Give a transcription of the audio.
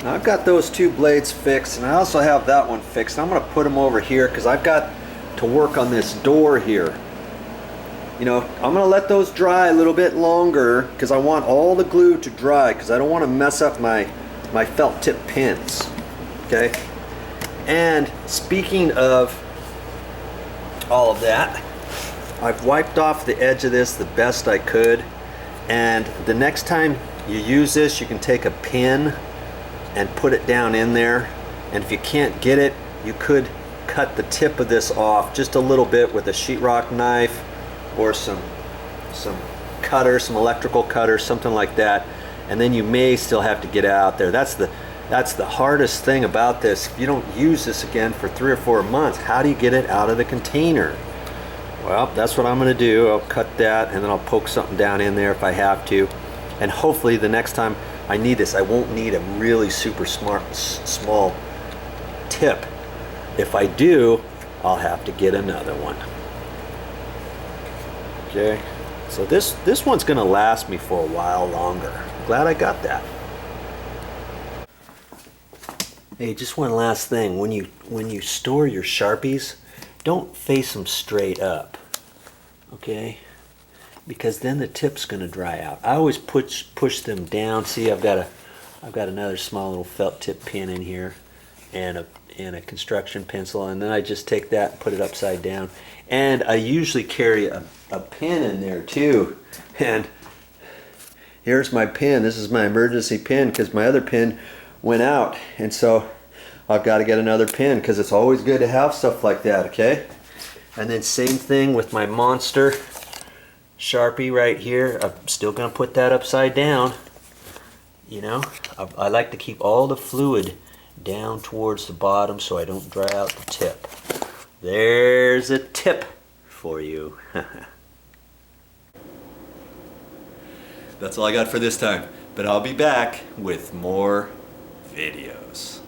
Now I've got those two blades fixed, and I also have that one fixed. I'm going to put them over here because I've got to work on this door here. You know, I'm going to let those dry a little bit longer because I want all the glue to dry, because I don't want to mess up my felt tip pins. Okay? And speaking of all of that, I've wiped off the edge of this the best I could, and the next time you use this, you can take a pin and put it down in there, and if you can't get it, you could cut the tip of this off just a little bit with a sheetrock knife or some cutter, some electrical cutter, something like that, and then you may still have to get it out there. That's the hardest thing about this. If you don't use this again for 3 or 4 months, how do you get it out of the container? Well, that's what I'm going to do. I'll cut that, and then I'll poke something down in there if I have to, and hopefully the next time I need this, I won't need a really super small tip. If I do, I'll have to get another one. Okay, so this one's going to last me for a while longer. I'm glad I got that. Hey, just one last thing. When you store your Sharpies, don't face them straight up, okay? Because then the tip's going to dry out. I always push them down. See, I've got another small little felt tip pin in here, and a construction pencil, and then I just take that and put it upside down. And I usually carry a pin in there too. And here's my pin. This is my emergency pin because my other pin went out, and so I've got to get another pin because it's always good to have stuff like that. Okay. And then same thing with my monster Sharpie right here. I'm still going to put that upside down. You know, I like to keep all the fluid down towards the bottom so I don't dry out the tip. There's a tip for you. That's all I got for this time, but I'll be back with more videos.